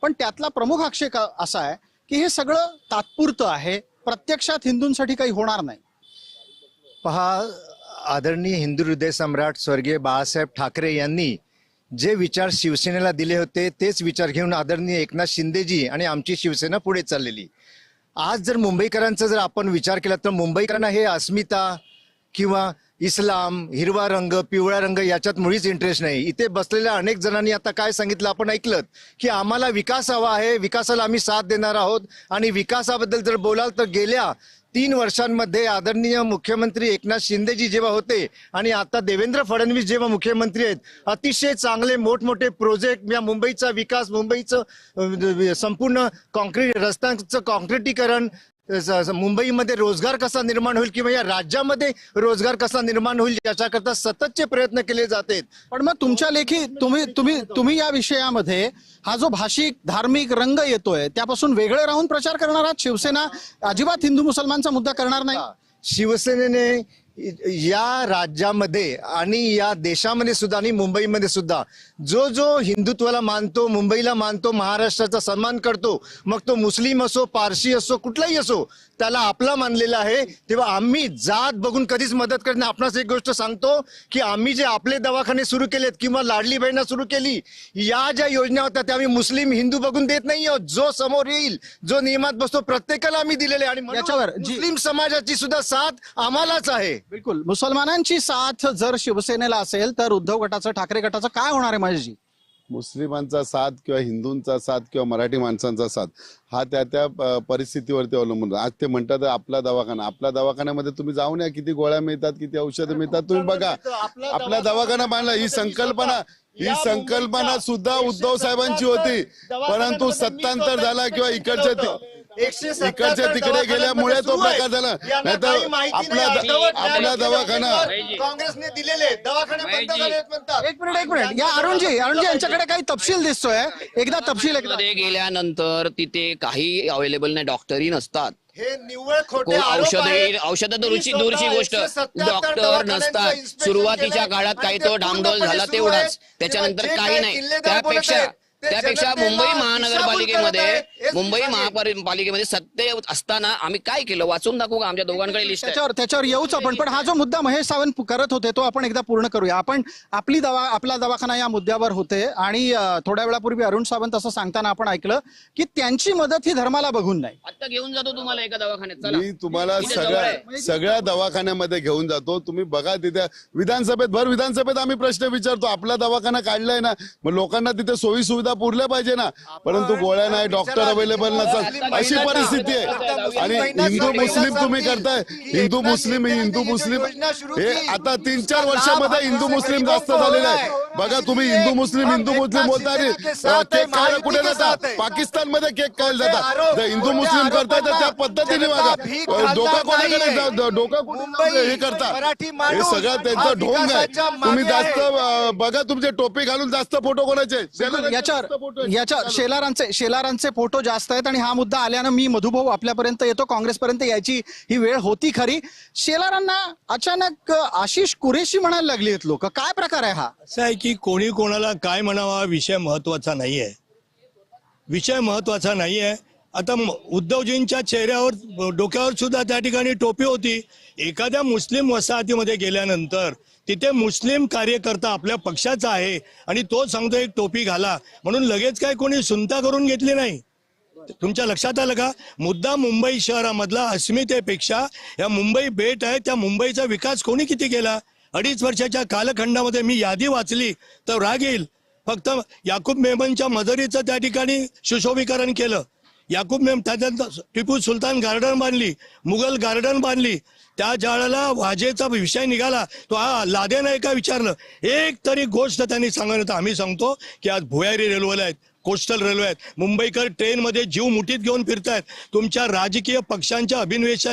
पण त्यातला प्रमुख आक्षेप असा आहे की हे सगळं तात्पुरतं आहे, प्रत्यक्षात हिंदूंसाठी काही होणार नाही। पहा, आदरणीय हिंदू हृदय सम्राट स्वर्गीय बाळासाहेब ठाकरे यांनी जे विचार शिवसेनेला दिले होते तेच विचार घेऊन आदरणीय एकनाथ शिंदेजी आणि आमची शिवसेना पुढे चाललेली। आज जर मुंबईकरांचा जर आपण विचार केला तर मुंबईकरांना हे अस्मिता किंवा इस्लाम, हिरवा रंग, पिवळा रंग याच्यात मुळीच इंटरेस्ट नाही। इथे बसलेल्या अनेक जणांनी आता काय सांगितलं आपण ऐकलं की आम्हाला विकास हवा आहे, विकासाला आम्ही साथ देणार आहोत। आणि विकासाबद्दल जर बोलाल तर गेल्या 3 वर्षांमध्ये आदरणीय मुख्यमंत्री एकनाथ शिंदेजी जेव्हा होते आणि आता देवेंद्र फडणवीस जेव्हा मुख्यमंत्री आहेत, अतिशय चांगले मोठमोठे प्रोजेक्ट या मुंबईचा विकास, मुंबईचं संपूर्ण कॉन्क्रीट रस्त्यांचं कॉन्क्रिटीकरण, मुंबईमध्ये रोजगार कसा निर्माण होईल किंवा या राज्यामध्ये रोजगार कसा निर्माण होईल याच्याकरता सततचे प्रयत्न केले जातात। पण मग तुमच्या लेखी तुम्ही या विषयामध्ये हा जो भाषिक धार्मिक रंग येतोय त्यापासून वेगळे राहून प्रचार करणार आहात। शिवसेना अजिबात हिंदू मुसलमानचा मुद्दा करणार नाही। शिवसेनेने या राज्यामध्ये आणि या देशामध्ये सुद्धा आणि मुंबईमध्ये सुद्धा जो जो हिंदुत्वाला मानतो, मुंबईला मानतो, महाराष्ट्राचा सन्मान करतो, मग तो मुस्लिम असो, पारशी असो, कुठलाही असो, त्याला आपला मानलेला आहे। तेव्हा आम्ही जात बघून कधीच मदत करत नाही। आपणास एक गोष्ट सांगतो की आम्ही जे आपले दवाखाने सुरू केलेत किंवा लाडली बहिणा सुरू केली, या ज्या योजना होत्या त्या आम्ही मुस्लिम हिंदू बघून देत नाही आहोत। जो समोर येईल, जो नियमात बसतो, प्रत्येकाला आम्ही दिलेले आणि याच्यावर मुस्लिम समाजाची सुद्धा साथ आम्हालाच आहे। बिलकुल, मुसलमानांची साथ जर शिवसेनेला असेल तर उद्धव गटाचं, ठाकरे गटाचं काय होणार आहे माझी? मुस्लिमांचा साथ किंवा हिंदूंचा साथ किंवा मराठी माणसांचा साथ हा त्या परिस्थितीवरती अवलंबून। आज ते म्हणतात आपला दवाखाना, आपल्या दवाखान्यामध्ये तुम्ही जाऊन या, किती गोळ्या मिळतात, किती औषधं मिळतात, तुम्ही बघा। आपला दवाखाना बांधला, ही संकल्पना सुद्धा उद्धव साहेबांची होती, परंतु सत्तांतर झाला किंवा इकडच्या तिकडे गेल्यामुळे तो प्रकार झाला। नाहीतर आपला दवाखाना काँग्रेसने दिलेले दवाखाने बंद झालेत म्हणतात। एक मिनिट या अरुणजी यांच्याकडे काही तपशील दिसतोय, एकदा तपशील मध्ये गेल्यानंतर तिथे काही अवेलेबल नाही, डॉक्टरही नसतात, हे निव्वळ खोटे आरोप आहेत। औषध दूरची गोष्ट, डॉक्टर नसतात। सुरुवातीच्या काळात काही तो डामडोल झाला तेवढाच, त्याच्यानंतर काही नाही। त्यापेक्षा मुंबई महापालिकेमध्ये सत्य असताना आम्ही काय केलं वाचून दाखवू का? आमच्या दोघांकडे लिस्ट आहे, त्याच्यावर येऊच आपण। पण हा जो मुद्दा महेश सावंत करत होते तो आपण एकदा पूर्ण करूया। आपण आपला दवाखाना या मुद्द्यावर होते आणि थोड्या वेळापूर्वी अरुण सावंत असं सांगताना आपण ऐकलं की त्यांची मदत ही धर्माला बघून नाही। आता घेऊन जातो तुम्हाला एका दवाखान्यात, मी तुम्हाला सगळ्या दवाखान्यामध्ये घेऊन जातो। तुम्ही बघा, तिथे विधानसभेत आम्ही प्रश्न विचारतो, आपला दवाखाना काढलाय ना, मग लोकांना तिथे सोयी सुविधा पुरल्या पाहिजे ना, परंतु गोळ्या नाही, डॉक्टर अवेलेबल नसतात, अशी परिस्थिती आहे। आणि हिंदू मुस्लिम तुम्ही करताय, हिंदू मुस्लिम हे आता 3-4 वर्षामध्ये हिंदू मुस्लिम जास्त झालेले आहे। बघा, तुम्ही हिंदू मुस्लिम बोलता, केक खायला कुठे जातात? पाकिस्तानमध्ये केक खायला जातात। जर हिंदू मुस्लिम करताय तर त्या पद्धतीने वागा। डोका कोणाकडे, डोका हे करता, हे सगळं त्यांचा ढोंग आहे। तुम्ही जास्त बघा, तुमचे टोपी घालून जास्त फोटो कोणाचे, याच्या शेलारांचे फोटो जास्त आहेत। आणि हा मुद्दा आल्यानं मी मधुभाऊ आपल्यापर्यंत येतो, काँग्रेसपर्यंत यायची ही वेळ होती खरी। शेलारांना अचानक आशिष कुरेशी म्हणायला लागली आहेत लोक, काय प्रकार आहे हा? असं आहे की कोणी कोणाला काय म्हणावा विषय महत्वाचा नाहीये, विषय महत्वाचा नाहीये। आता उद्धवजींच्या चेहऱ्यावर, डोक्यावर सुद्धा त्या ठिकाणी टोपी होती। एखाद्या मुस्लिम वसाहतीमध्ये गेल्यानंतर तिथे मुस्लिम कार्यकर्ता आपल्या पक्षाचा आहे आणि तो सांगतो एक टोपी घाला, म्हणून लगेच काय कोणी सुनता करून घेतली नाही। तुमच्या लक्षात आलं का? मुद्दा मुंबई शहरामधला अस्मितेपेक्षा या मुंबई बेट आहे, त्या मुंबईचा विकास कोणी किती केला? 2.5 वर्षाच्या कालखंडामध्ये मी यादी वाचली तर राग येईल। फक्त याकूब मेमनच्या मजरीचं त्या ठिकाणी सुशोभीकरण केलं, याकूब मेमन, त्याच्यानंतर टिपू सुलतान गार्डन बांधली, मुघल गार्डन बांधली, त्या ज्यावेळेला वाजेचा विषय निघाला तो लादे नाही का विचारलं, एक तरी गोष्ट त्यांनी सांगितलं। आम्ही सांगतो की आज भुयारी रेल्वेला आहेत, कोस्टल रेल्वे आहेत, मुंबईकर ट्रेनमध्ये जीव मुठीत घेऊन फिरतायत। तुमच्या राजकीय पक्षांच्या अभिनिवेशा